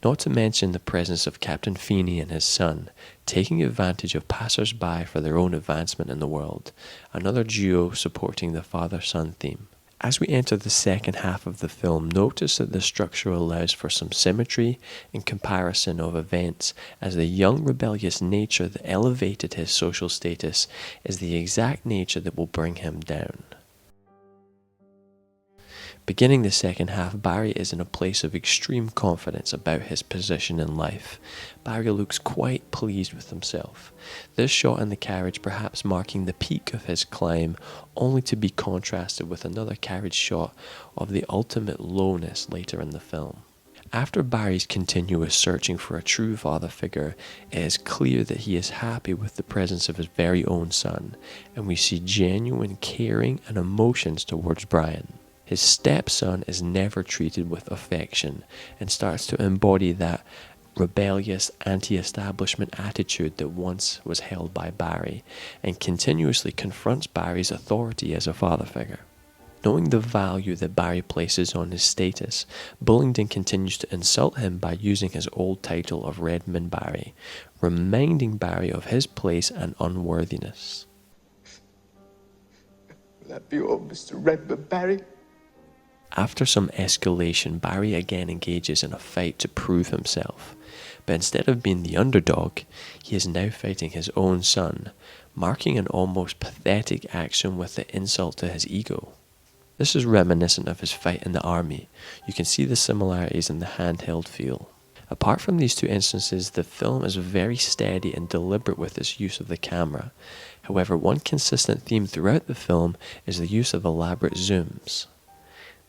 Not to mention the presence of Captain Feeney and his son, taking advantage of passers-by for their own advancement in the world, another duo supporting the father-son theme. As we enter the second half of the film, notice that the structure allows for some symmetry and comparison of events, as the young rebellious nature that elevated his social status is the exact nature that will bring him down. Beginning the second half, Barry is in a place of extreme confidence about his position in life. Barry looks quite pleased with himself. This shot in the carriage perhaps marking the peak of his climb, only to be contrasted with another carriage shot of the ultimate lowness later in the film. After Barry's continuous searching for a true father figure, it is clear that he is happy with the presence of his very own son, and we see genuine caring and emotions towards Brian. His stepson is never treated with affection and starts to embody that rebellious, anti-establishment attitude that once was held by Barry, and continuously confronts Barry's authority as a father figure. Knowing the value that Barry places on his status, Bullingdon continues to insult him by using his old title of Redmond Barry, reminding Barry of his place and unworthiness. Will that be all, Mr. Redmond Barry? After some escalation, Barry again engages in a fight to prove himself, but instead of being the underdog, he is now fighting his own son, marking an almost pathetic action with the insult to his ego. This is reminiscent of his fight in the army. You can see the similarities in the handheld feel. Apart from these two instances, the film is very steady and deliberate with its use of the camera. However, one consistent theme throughout the film is the use of elaborate zooms.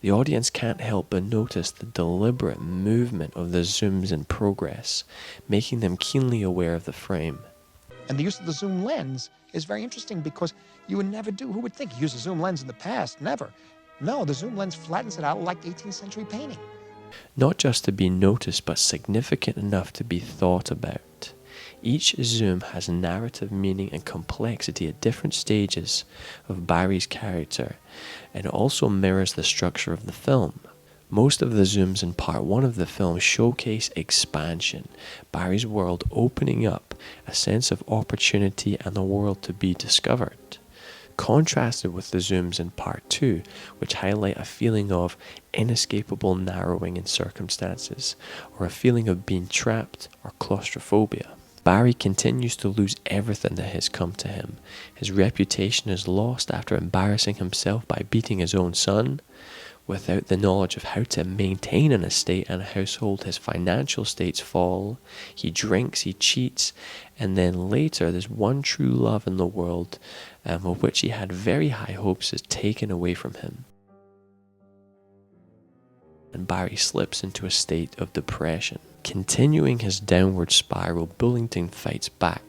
The audience can't help but notice the deliberate movement of the zooms in progress, making them keenly aware of the frame. And the use of the zoom lens is very interesting because you would never do, who would think you used a zoom lens in the past? Never. No, the zoom lens flattens it out like 18th century painting. Not just to be noticed, but significant enough to be thought about. Each zoom has narrative meaning and complexity at different stages of Barry's character, and it also mirrors the structure of the film. Most of the zooms in part 1 of the film showcase expansion, Barry's world opening up, a sense of opportunity and the world to be discovered, contrasted with the zooms in part 2, which highlight a feeling of inescapable narrowing in circumstances, or a feeling of being trapped or claustrophobia. Barry continues to lose everything that has come to him. His reputation is lost after embarrassing himself by beating his own son. Without the knowledge of how to maintain an estate and a household, his financial states fall. He drinks, he cheats, and then later this one true love in the world, of which he had very high hopes, is taken away from him. And Barry slips into a state of depression. Continuing his downward spiral, Bullingdon fights back,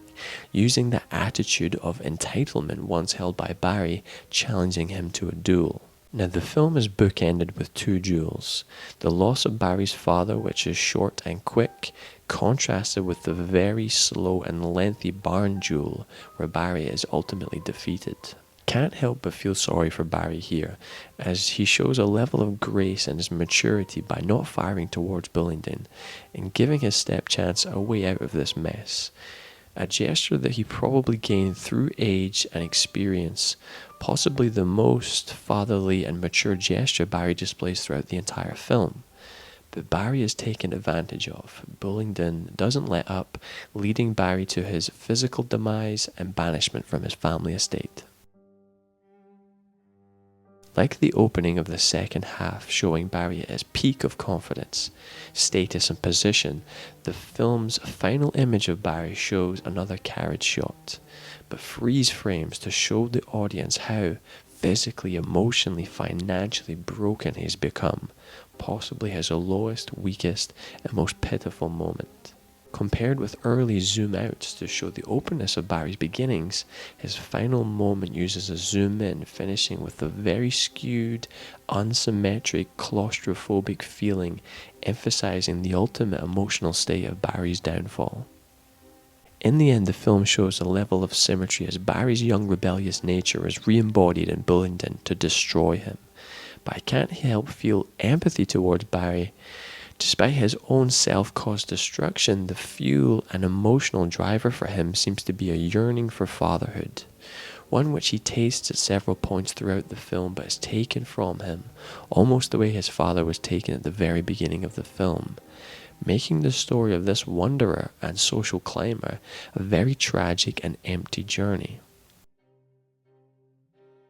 using the attitude of entitlement once held by Barry, challenging him to a duel. Now the film is bookended with two duels. The loss of Barry's father, which is short and quick, contrasted with the very slow and lengthy barn duel where Barry is ultimately defeated. Can't help but feel sorry for Barry here, as he shows a level of grace and his maturity by not firing towards Bullingdon and giving his stepchance a way out of this mess. A gesture that he probably gained through age and experience, possibly the most fatherly and mature gesture Barry displays throughout the entire film. But Barry is taken advantage of. Bullingdon doesn't let up, leading Barry to his physical demise and banishment from his family estate. Like the opening of the second half showing Barry at his peak of confidence, status and position, the film's final image of Barry shows another carriage shot, but freeze frames to show the audience how physically, emotionally, financially broken he's become, possibly his lowest, weakest, and most pitiful moment. Compared with early zoom outs to show the openness of Barry's beginnings, his final moment uses a zoom in, finishing with a very skewed, unsymmetric, claustrophobic feeling, emphasizing the ultimate emotional state of Barry's downfall. In the end, the film shows a level of symmetry as Barry's young rebellious nature is re-embodied in Bullingdon to destroy him. But I can't help feel empathy towards Barry, Despite his own self-caused destruction, the fuel and emotional driver for him seems to be a yearning for fatherhood, one which he tastes at several points throughout the film but is taken from him, almost the way his father was taken at the very beginning of the film, making the story of this wanderer and social climber a very tragic and empty journey.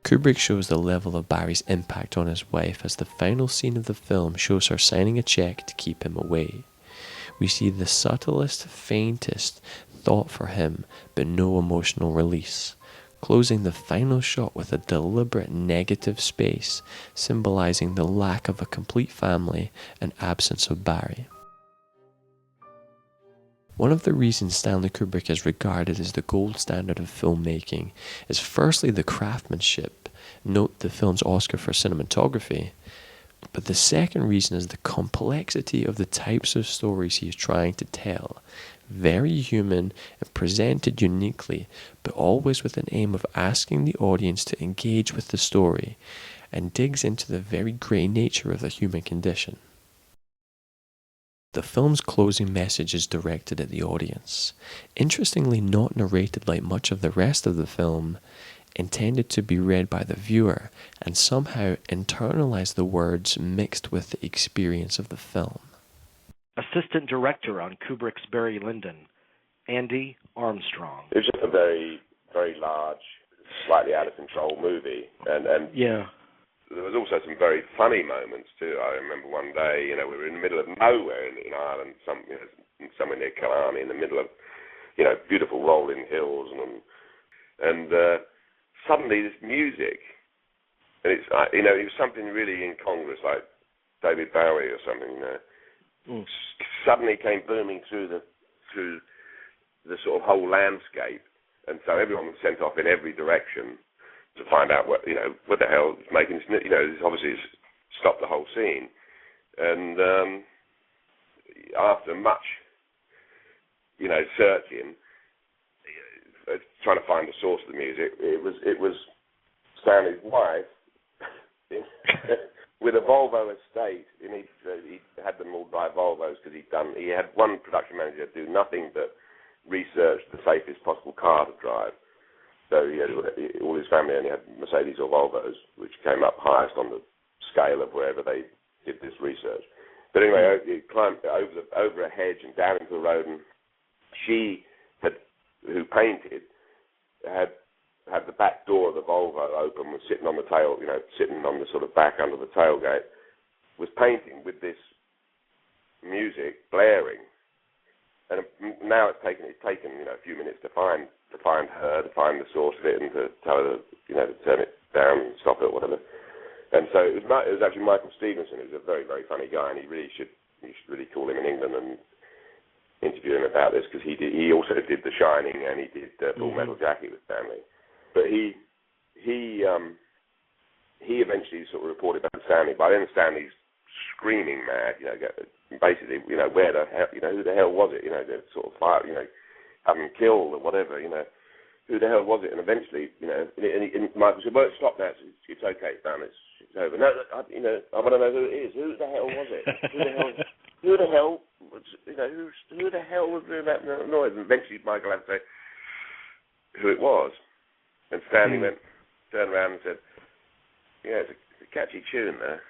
Kubrick shows the level of Barry's impact on his wife as the final scene of the film shows her signing a check to keep him away. We see the subtlest, faintest thought for him, but no emotional release, closing the final shot with a deliberate negative space, symbolizing the lack of a complete family and absence of Barry. One of the reasons Stanley Kubrick is regarded as the gold standard of filmmaking is firstly the craftsmanship, note the film's Oscar for cinematography, but the second reason is the complexity of the types of stories he is trying to tell, very human and presented uniquely, but always with an aim of asking the audience to engage with the story, and digs into the very grey nature of the human condition. The film's closing message is directed at the audience, interestingly not narrated like much of the rest of the film, intended to be read by the viewer and somehow internalize the words mixed with the experience of the film. Assistant director on Kubrick's Barry Lyndon, Andy Armstrong. It was just a very, very large, slightly out of control movie, and yeah. There was also some very funny moments too. I remember one day, we were in the middle of nowhere in Ireland, somewhere near Killarney, in the middle of, beautiful rolling hills, and suddenly this music, and it was something really incongruous, like David Bowie or something. Suddenly came booming through the sort of whole landscape, and so everyone was sent off in every direction to find out what the hell is making this. This obviously has stopped the whole scene, and after much, searching, trying to find the source of the music, it was Stanley's wife with a Volvo estate, and he had them all drive Volvos because he had one production manager do nothing but research the safest possible car to drive. So all his family only had Mercedes or Volvos, which came up highest on the scale of wherever they did this research. But anyway, he climbed over a hedge and down into the road, and she who painted, had the back door of the Volvo open, was sitting on the tail, sitting on the sort of back under the tailgate, was painting with this music blaring. And now it's taken a few minutes to find her, to find the source of it, and to tell her to turn it down and stop it or whatever. And so it was actually Michael Stevenson, who's a very, very funny guy, and you should really call him in England and interview him about this, because he also did The Shining, and he did Full Metal Jacket with Stanley. But he eventually sort of reported back to Stanley. By then Stanley's screaming mad, basically, where the hell, who the hell was it? They sort of fire, have him killed or whatever, who the hell was it? And eventually, and Michael said, well, stop now, it's okay, it's done, it's over. No, I want to know who it is. Who the hell was it? Who the hell was doing that noise? And eventually Michael had to say who it was. And Stanley turned around and said, yeah, it's a catchy tune there.